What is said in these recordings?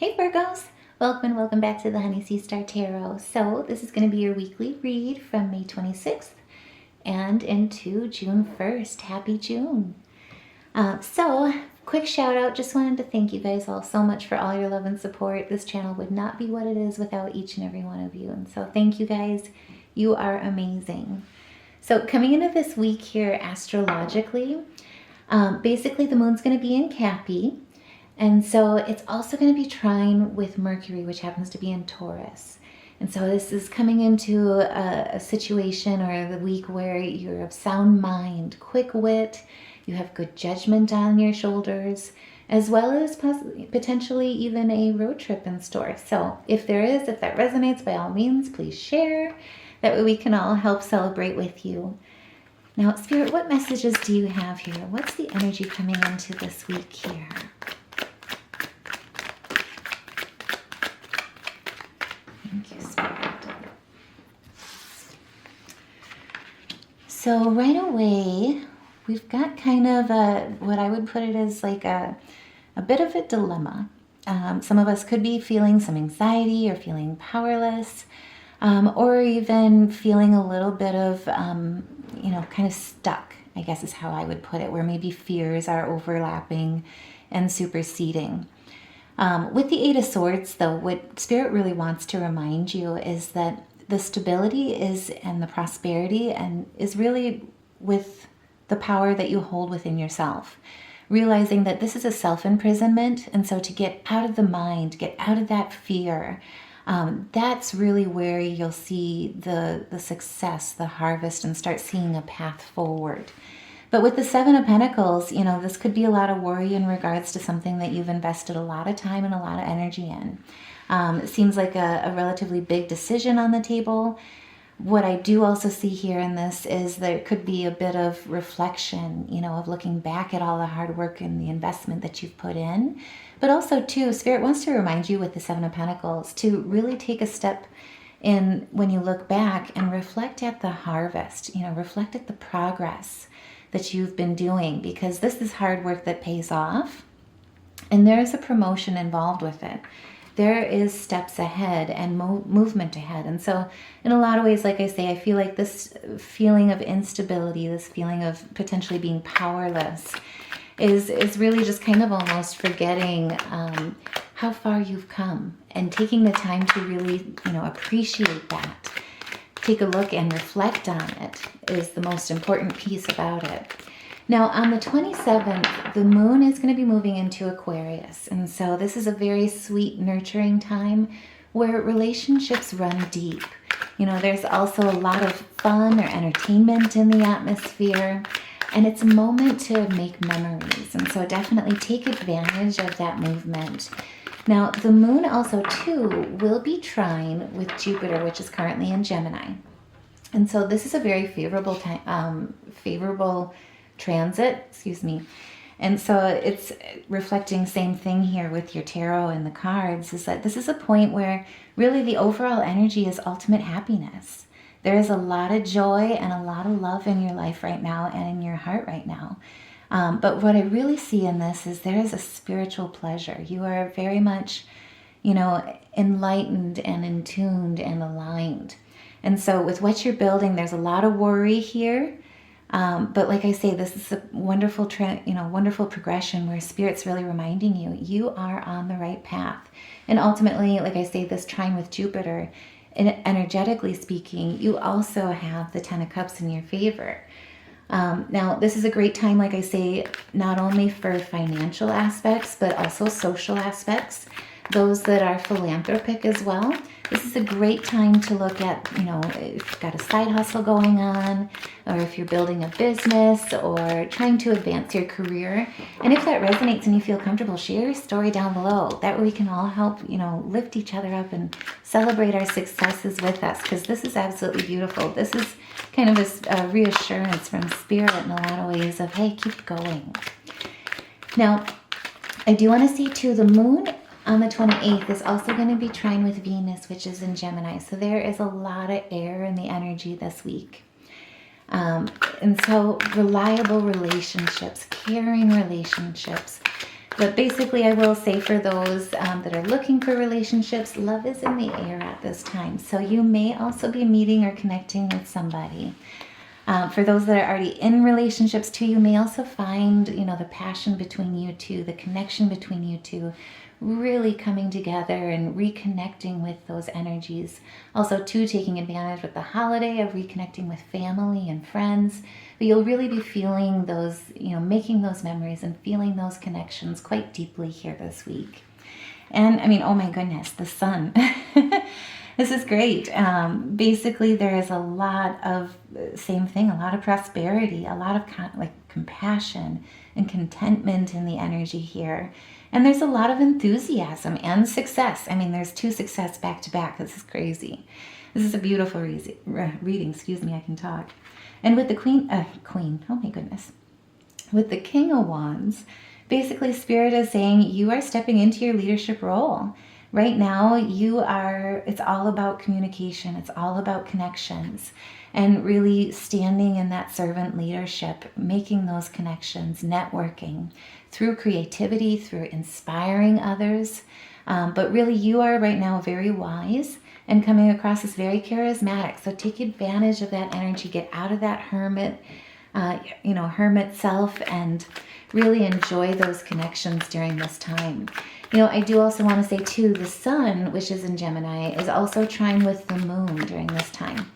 Hey Virgos! Welcome and welcome back to the Honey Sea Star Tarot. So this is going to be your weekly read from May 26th and into June 1st. Happy June! Quick shout out. Just wanted to thank you guys all so much for all your love and support. This channel would not be what it is without each and every one of you. And so thank you guys. You are amazing. So coming into this week here astrologically, basically the moon's going to be in Cappy. And so it's also going to be trine with Mercury, which happens to be in Taurus. And so this is coming into a situation or the week where you're of sound mind, quick wit, you have good judgment on your shoulders, as well as potentially even a road trip in store. So if that resonates, by all means, please share. That way we can all help celebrate with you. Now, Spirit, what messages do you have here? What's the energy coming into this week here? Thank you, Spirit. So right away, we've got kind of what I would put it as like a bit of a dilemma. Some of us could be feeling some anxiety or feeling powerless, or even feeling a little bit of, kind of stuck, I guess is how I would put it, where maybe fears are overlapping and superseding. With the Eight of Swords, though, what Spirit really wants to remind you is that the stability and the prosperity is really with the power that you hold within yourself. Realizing that this is a self-imprisonment, and so to get out of the mind, get out of that fear, that's really where you'll see the success, the harvest, and start seeing a path forward. But with the Seven of Pentacles, this could be a lot of worry in regards to something that you've invested a lot of time and a lot of energy in. It seems like a relatively big decision on the table. What I do also see here in this is there could be a bit of reflection, of looking back at all the hard work and the investment that you've put in. But also, too, Spirit wants to remind you with the Seven of Pentacles to really take a step in when you look back and reflect at the harvest, reflect at the progress that you've been doing, because this is hard work that pays off, and there is a promotion involved with it. There is steps ahead and movement ahead. And so in a lot of ways, like I say, I feel like this feeling of instability, this feeling of potentially being powerless is really just kind of almost forgetting how far you've come and taking the time to really, appreciate that. Take a look and reflect on it is the most important piece about it. Now, on the 27th, the moon is going to be moving into Aquarius. And so this is a very sweet, nurturing time where relationships run deep. There's also a lot of fun or entertainment in the atmosphere. And it's a moment to make memories. And so definitely take advantage of that movement. Now, the moon also, too, will be trine with Jupiter, which is currently in Gemini. And so this is a very favorable transit, And so it's reflecting same thing here with your tarot and the cards, is that this is a point where really the overall energy is ultimate happiness. There is a lot of joy and a lot of love in your life right now and in your heart right now. But what I really see in this is there is a spiritual pleasure. You are very much, enlightened and in tuned and aligned. And so with what you're building, there's a lot of worry here. But like I say, this is a wonderful, wonderful progression where Spirit's really reminding you, you are on the right path. And ultimately, like I say, this trine with Jupiter, energetically speaking, you also have the Ten of Cups in your favor. Now, this is a great time, like I say, not only for financial aspects, but also social aspects. Those that are philanthropic as well. This is a great time to look at, if you've got a side hustle going on, or if you're building a business or trying to advance your career. And if that resonates and you feel comfortable, share your story down below. That way we can all help, lift each other up and celebrate our successes with us, because this is absolutely beautiful. This is kind of a reassurance from Spirit in a lot of ways of, hey, keep going. Now, I do want to see too, the moon on the 28th is also going to be trine with Venus, which is in Gemini. So there is a lot of air in the energy this week. And so reliable relationships, caring relationships, But basically, I will say for those that are looking for relationships, love is in the air at this time. So you may also be meeting or connecting with somebody. For those that are already in relationships too, you may also find, the passion between you two, the connection between you two, really coming together and reconnecting with those energies. Also too, taking advantage with the holiday of reconnecting with family and friends. But you'll really be feeling those, making those memories and feeling those connections quite deeply here this week. And I mean, oh my goodness, the sun. This is great. Basically, there is a lot of, same thing, a lot of prosperity, a lot of compassion and contentment in the energy here. And there's a lot of enthusiasm and success. I mean, there's 2 success back to back. This is crazy. This is a beautiful reading. Excuse me, I can talk. And with the queen, oh my goodness. With the King of Wands, basically Spirit is saying you are stepping into your leadership role. Right now, it's all about communication. It's all about connections and really standing in that servant leadership, making those connections, networking through creativity, through inspiring others. But really, you are right now very wise and coming across as very charismatic. So take advantage of that energy, get out of that hermit self, and really enjoy those connections during this time. I do also want to say too, the sun, which is in Gemini, is also trine with the moon during this time.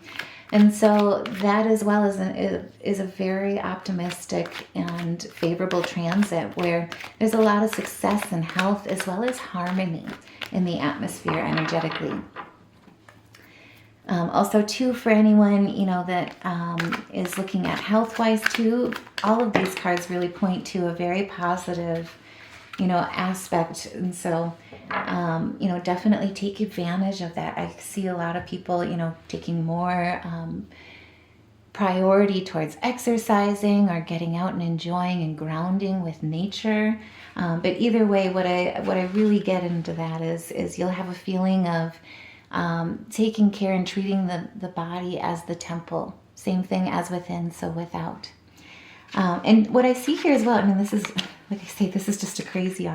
And so that as well is a very optimistic and favorable transit where there's a lot of success and health as well as harmony in the atmosphere energetically. Also too, for anyone, that is looking at health-wise too, all of these cards really point to a very positive, aspect. And so, definitely take advantage of that. I see a lot of people, taking more priority towards exercising or getting out and enjoying and grounding with nature. But either way, what I really get into that is you'll have a feeling of taking care and treating the body as the temple. Same thing as within, so without. And what I see here as well, I mean, this is, like I say, this is just a crazy,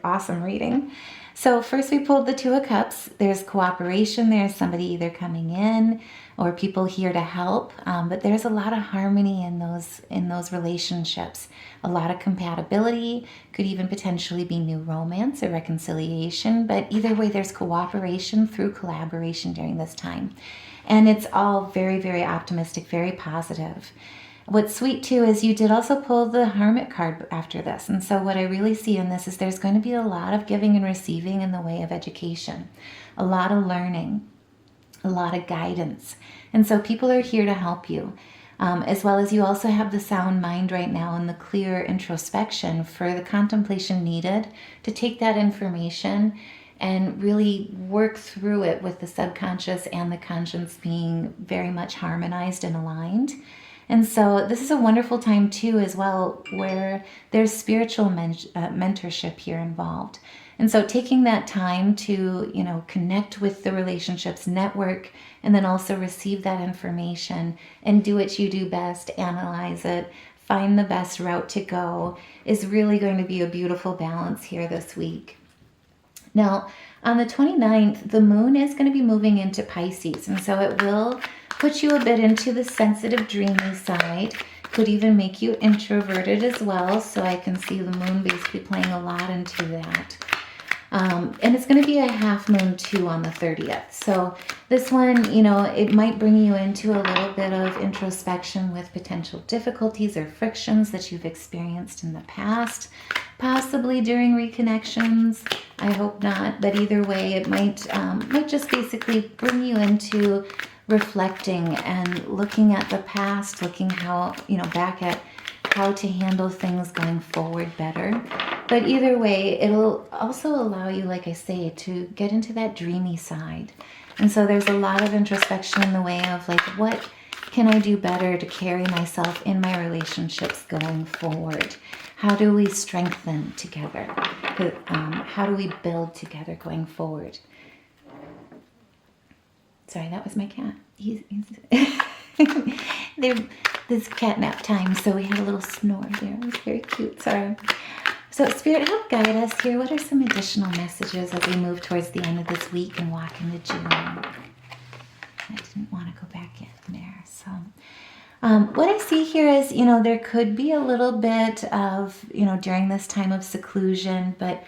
awesome reading. So first we pulled the 2 of Cups. There's cooperation. There's somebody either coming in or people here to help. But there's a lot of harmony in those relationships. A lot of compatibility. Could even potentially be new romance or reconciliation. But either way, there's cooperation through collaboration during this time. And it's all very, very optimistic, very positive. What's sweet too is you did also pull the Hermit card after this. And so what I really see in this is there's going to be a lot of giving and receiving in the way of education, a lot of learning, a lot of guidance. And so people are here to help you, as well as you also have the sound mind right now and the clear introspection for the contemplation needed to take that information and really work through it with the subconscious and the conscious being very much harmonized and aligned. And so this is a wonderful time too as well where there's spiritual mentorship here involved. And so taking that time to, connect with the relationships, network, and then also receive that information and do what you do best, analyze it, find the best route to go is really going to be a beautiful balance here this week. Now, on the 29th, the moon is going to be moving into Pisces, and so it will put you a bit into the sensitive, dreamy side. Could even make you introverted as well, so I can see the moon basically playing a lot into that. And it's going to be a half moon too on the 30th. So this one, it might bring you into a little bit of introspection with potential difficulties or frictions that you've experienced in the past, possibly during reconnections. I hope not, but either way, it might just basically bring you into reflecting and looking at the past, looking back at how to handle things going forward better. But either way, it'll also allow you, like I say, to get into that dreamy side. And so there's a lot of introspection in the way of what can I do better to carry myself in my relationships going forward? How do we strengthen together? How do we build together going forward? Sorry, that was my cat. This catnap time, so we had a little snore there. It was very cute. Sorry. So Spirit, help guide us here. What are some additional messages as we move towards the end of this week and walk into June? I didn't want to go back in there. So what I see here is, there could be a little bit of, during this time of seclusion, but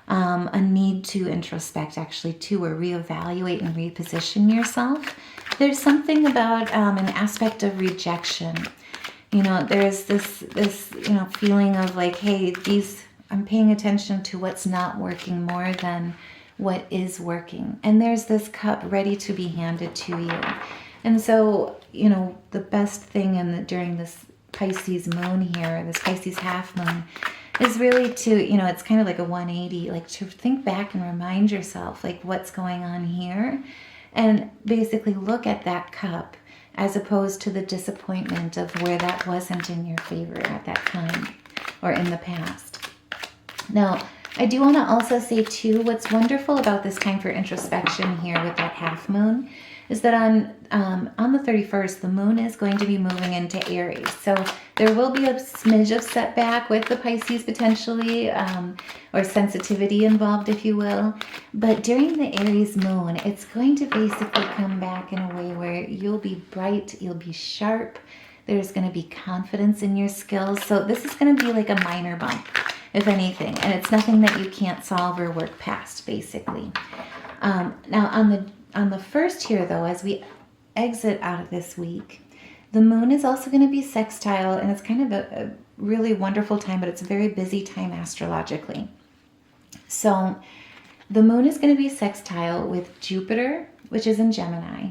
a need to introspect actually too, or reevaluate and reposition yourself. There's something about an aspect of rejection. There's this feeling of like, hey, I'm paying attention to what's not working more than what is working. And there's this cup ready to be handed to you. And so, the best thing during this Pisces moon here, this Pisces half moon, is really to, it's kind of like a 180, like to think back and remind yourself, like, what's going on here, and basically look at that cup as opposed to the disappointment of where that wasn't in your favor at that time or in the past. Now, I do want to also say too, what's wonderful about this time for introspection here with that half moon is that on the 31st, the moon is going to be moving into Aries. So there will be a smidge of setback with the Pisces potentially, or sensitivity involved, if you will. But during the Aries moon, it's going to basically come back in a way where you'll be bright, you'll be sharp, there's going to be confidence in your skills. So this is going to be like a minor bump, if anything, and it's nothing that you can't solve or work past, basically. Now on the first here, though, as we exit out of this week, the moon is also going to be sextile, and it's kind of a really wonderful time, but it's a very busy time astrologically. So the moon is going to be sextile with Jupiter, which is in Gemini,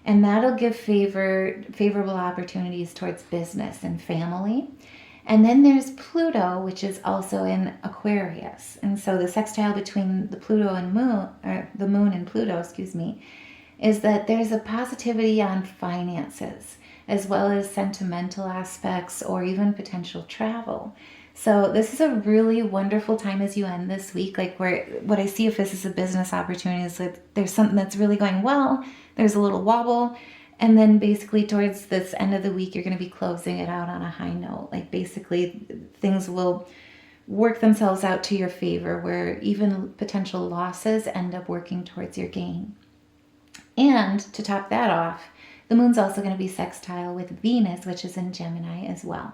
and that'll give favorable opportunities towards business and family. And then there's Pluto, which is also in Aquarius. And so the sextile between the moon and Pluto, is that there's a positivity on finances, as well as sentimental aspects or even potential travel. So this is a really wonderful time as you end this week. Like, where what I see, if this is a business opportunity, is that there's something that's really going well, there's a little wobble, and then basically towards this end of the week, you're going to be closing it out on a high note. Like, basically things will work themselves out to your favor, where even potential losses end up working towards your gain. And to top that off, the moon's also going to be sextile with Venus, which is in Gemini as well.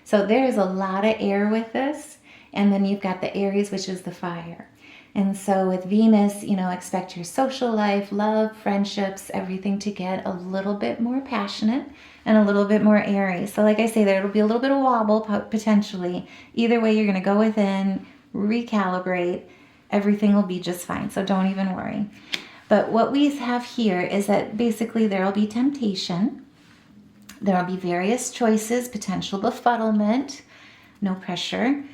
So there's a lot of air with this. And then you've got the Aries, which is the fire. And so with Venus, expect your social life, love, friendships, everything to get a little bit more passionate and a little bit more airy. So like I say, there'll be a little bit of wobble potentially. Either way, you're going to go within, recalibrate, everything will be just fine. So don't even worry. But what we have here is that basically there will be temptation. There will be various choices, potential befuddlement, no pressure.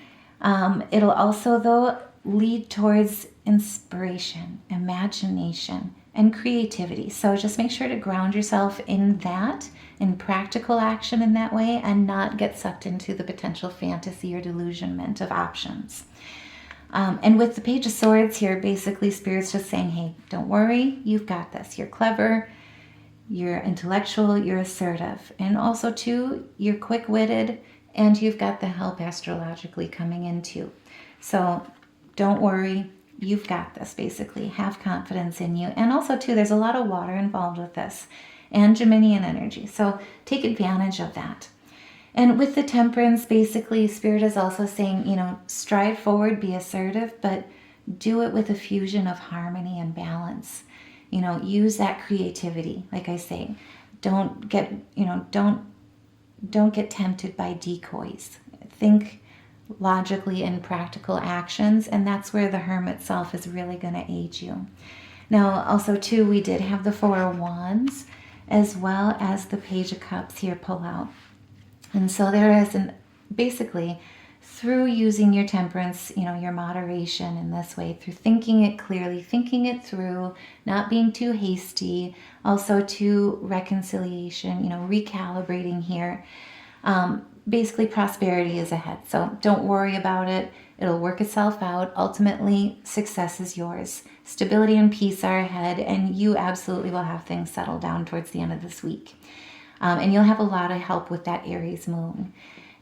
It'll also, though, lead towards inspiration, imagination, and creativity. So just make sure to ground yourself in that, in practical action in that way, and not get sucked into the potential fantasy or delusionment of options. And with the Page of Swords here, basically Spirit's just saying, hey, don't worry, you've got this. You're clever, you're intellectual, you're assertive. And also, too, you're quick-witted, and you've got the help astrologically coming in, too. So don't worry, you've got this, basically. Have confidence in you. And also, too, there's a lot of water involved with this, and Geminian energy. So take advantage of that. And with the Temperance, basically, Spirit is also saying, strive forward, be assertive, but do it with a fusion of harmony and balance. Use that creativity. Like I say, don't get tempted by decoys. Think logically in practical actions, and that's where the Hermit self is really going to aid you. Now, also, too, we did have the Four of Wands, as well as the Page of Cups here pull out. And so there is basically, through using your temperance, your moderation in this way, through thinking it clearly, thinking it through, not being too hasty, also to reconciliation, recalibrating here. Basically, prosperity is ahead. So don't worry about it. It'll work itself out. Ultimately, success is yours. Stability and peace are ahead, and you absolutely will have things settle down towards the end of this week. And you'll have a lot of help with that Aries moon.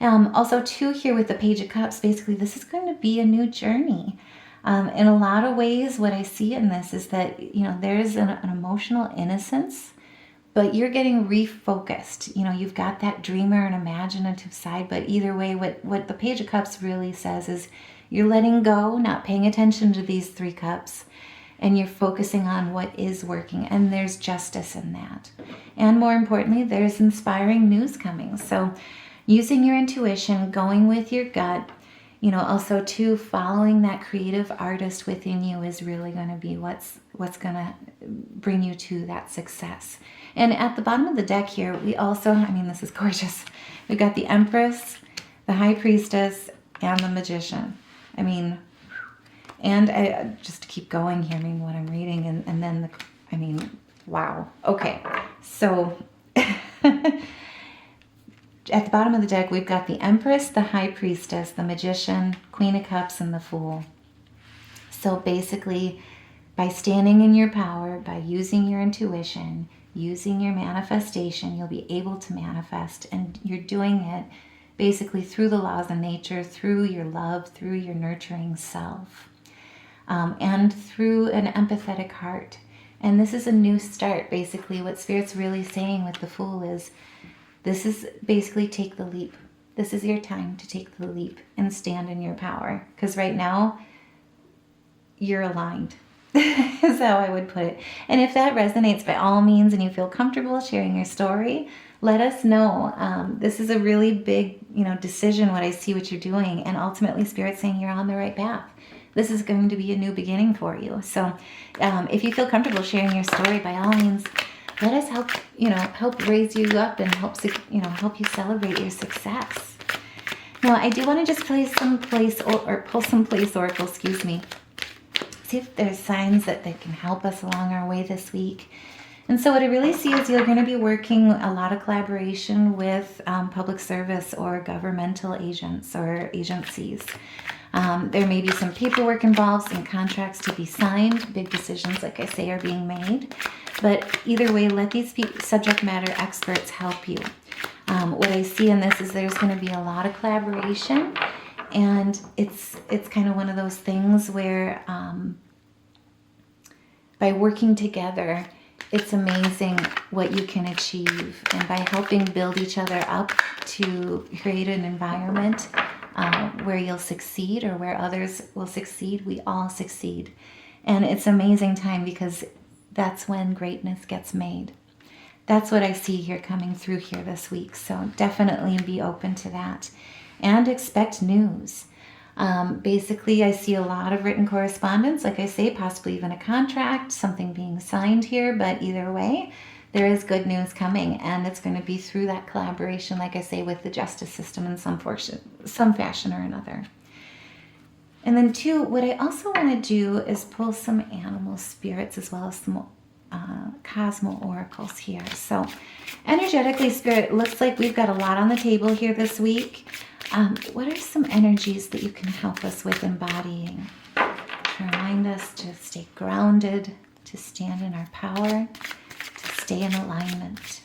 Also, too, here with the Page of Cups, basically, this is going to be a new journey. In a lot of ways, what I see in this is that, there's an emotional innocence, but you're getting refocused. You've got that dreamer and imaginative side, but either way, what the Page of Cups really says is you're letting go, not paying attention to these 3 cups, and you're focusing on what is working, and there's justice in that. And more importantly, there's inspiring news coming. So using your intuition, going with your gut, also too, following that creative artist within you is really going to be what's going to bring you to that success. And at the bottom of the deck here, we also, this is gorgeous. We've got the Empress, the High Priestess, and the Magician. And I just to keep going here, what I'm reading, and then wow. Okay, so at the bottom of the deck, we've got the Empress, the High Priestess, the Magician, Queen of Cups, and the Fool. So basically, by standing in your power, by using your intuition, using your manifestation, you'll be able to manifest, and you're doing it basically through the laws of nature, through your love, through your nurturing self, and through an empathetic heart. And this is a new start. Basically, what Spirit's really saying with the Fool is, this is basically take the leap. This is your time to take the leap and stand in your power. Because right now, you're aligned, is how I would put it. And if that resonates, by all means, and you feel comfortable sharing your story, let us know. This is a really big, decision, what you're doing. And ultimately, Spirit's saying you're on the right path. This is going to be a new beginning for you. So if you feel comfortable sharing your story, by all means, let us help raise you up and help you celebrate your success. Now, I do want to just pull some place oracle, see if there's signs that they can help us along our way this week. And so what I really see is you're going to be working a lot of collaboration with public service or governmental agents or agencies. There may be some paperwork involved, some contracts to be signed, big decisions, like I say, are being made. But either way, let these subject matter experts help you. What I see in this is there's going to be a lot of collaboration, and it's kind of one of those things where by working together, it's amazing what you can achieve. And by helping build each other up to create an environment where you'll succeed or where others will succeed, we all succeed. And it's an amazing time because that's when greatness gets made. That's what I see here coming through here this week. So definitely be open to that and expect news. Basically, I see a lot of written correspondence, like I say, possibly even a contract, something being signed here, but either way, there is good news coming, and it's going to be through that collaboration, like I say, with the justice system in some fashion or another. And then two, what I also want to do is pull some animal spirits as well as some cosmo oracles here. So energetically, Spirit, looks like we've got a lot on the table here this week. What are some energies that you can help us with embodying to remind us to stay grounded, to stand in our power, to stay in alignment?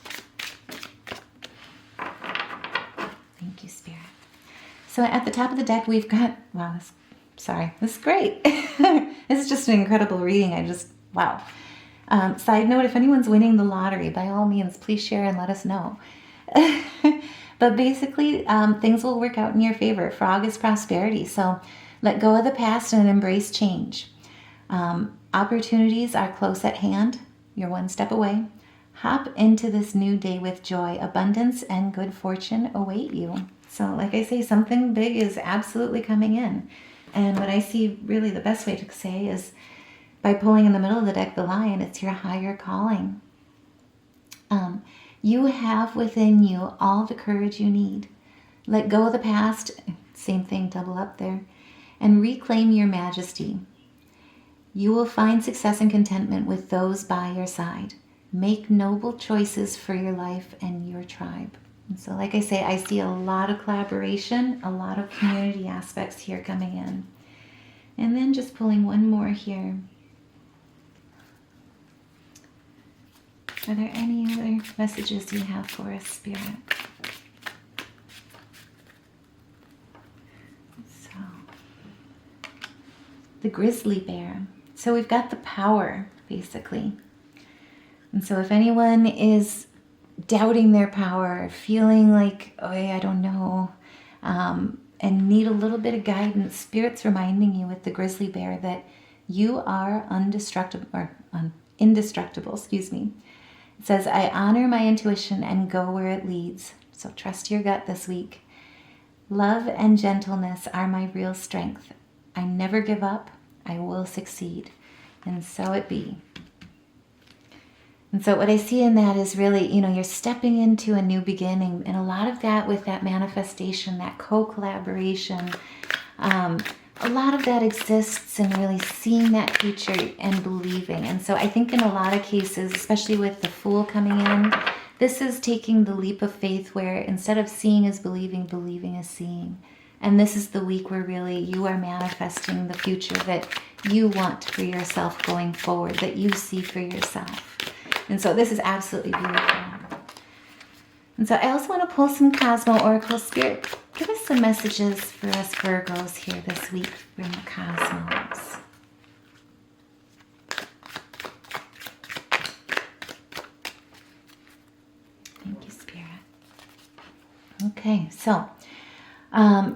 Thank you, Spirit. So at the top of the deck, we've got, wow, this is great. This is just an incredible reading. Wow. Side note, if anyone's winning the lottery, by all means, please share and let us know. But basically, things will work out in your favor. Frog is prosperity. So let go of the past and embrace change. Opportunities are close at hand. You're one step away. Hop into this new day with joy. Abundance and good fortune await you. So like I say, something big is absolutely coming in. And what I see really the best way to say is by pulling in the middle of the deck, the Lion, it's your higher calling. You have within you all the courage you need. Let go of the past, same thing, double up there, and reclaim your majesty. You will find success and contentment with those by your side. Make noble choices for your life and your tribe. And so like I say, I see a lot of collaboration, a lot of community aspects here coming in. And then just pulling one more here. Are there any other messages you have for us, Spirit? grizzly bear. So we've got the power, basically. And so if anyone is doubting their power, feeling like, oh, I don't know, and need a little bit of guidance, Spirit's reminding you with the grizzly bear that you are indestructible, excuse me. It says, I honor my intuition and go where it leads. So trust your gut this week. Love and gentleness are my real strength. I never give up. I will succeed. And so it be. And so what I see in that is really, you're stepping into a new beginning. And a lot of that with that manifestation, that co-collaboration, a lot of that exists in really seeing that future and believing. And so I think in a lot of cases, especially with the Fool coming in, this is taking the leap of faith where instead of seeing is believing, believing is seeing. And this is the week where really you are manifesting the future that you want for yourself going forward, that you see for yourself. And so this is absolutely beautiful. And so I also want to pull some Cosmo Oracle. Spirit, give us some messages for us Virgos here this week from the Cosmos. Thank you, Spirit. Okay, so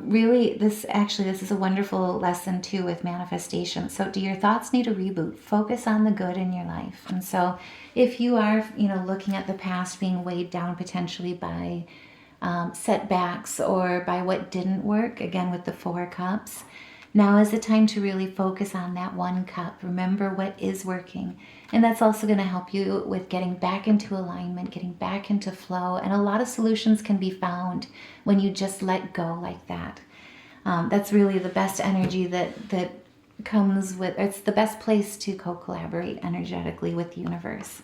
really, this is a wonderful lesson too with manifestation. So do your thoughts need a reboot? Focus on the good in your life. And so if you are, looking at the past being weighed down potentially by setbacks or by what didn't work, again with the 4 cups, now is the time to really focus on that 1 cup. Remember what is working. And that's also going to help you with getting back into alignment, getting back into flow. And a lot of solutions can be found when you just let go like that. That's really the best energy that comes with, it's the best place to co-collaborate energetically with the universe.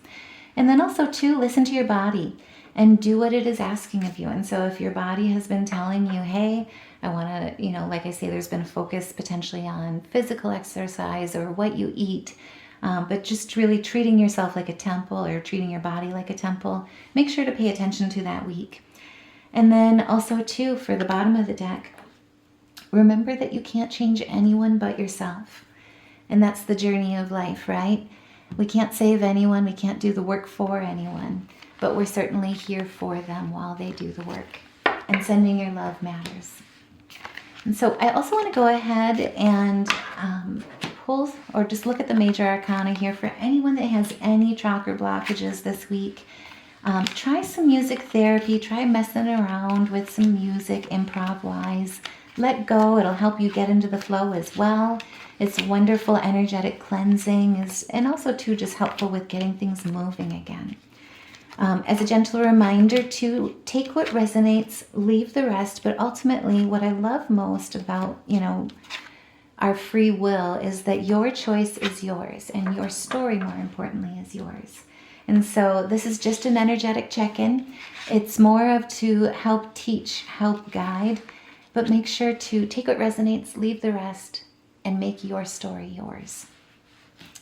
And then also too, listen to your body and do what it is asking of you. And so if your body has been telling you, hey, I want to, like I say, there's been a focus potentially on physical exercise or what you eat, but just really treating yourself like a temple or treating your body like a temple, make sure to pay attention to that week. And then also too, for the bottom of the deck, remember that you can't change anyone but yourself. And that's the journey of life, right? We can't save anyone. We can't do the work for anyone, but we're certainly here for them while they do the work. And sending your love matters. And so I also want to go ahead and pull or just look at the major arcana here for anyone that has any chakra blockages this week. Try some music therapy. Try messing around with some music, improv-wise. Let go. It'll help you get into the flow as well. It's wonderful energetic cleansing, and also too just helpful with getting things moving again. As a gentle reminder to take what resonates, leave the rest. But ultimately, what I love most about, our free will is that your choice is yours and your story, more importantly, is yours. And so this is just an energetic check-in. It's more of to help teach, help guide, but make sure to take what resonates, leave the rest, and make your story yours.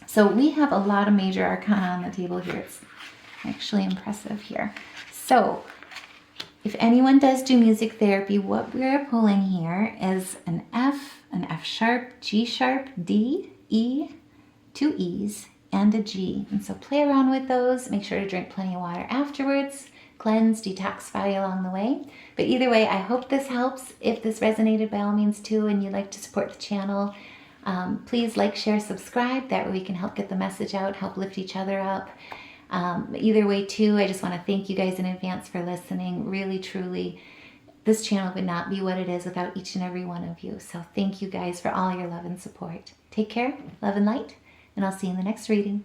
So we have a lot of major arcana on the table here. It's actually impressive here. So if anyone does do music therapy, what we're pulling here is an F sharp, G sharp, D, E, 2 E's, and a G. And so play around with those. Make sure to drink plenty of water afterwards. Cleanse, detoxify along the way. But either way, I hope this helps. If this resonated, by all means too, and you'd like to support the channel, please like, share, subscribe. That way we can help get the message out, help lift each other up. Either way too, I just want to thank you guys in advance for listening. Really, truly, this channel would not be what it is without each and every one of you. So thank you guys for all your love and support. Take care, love and light, and I'll see you in the next reading.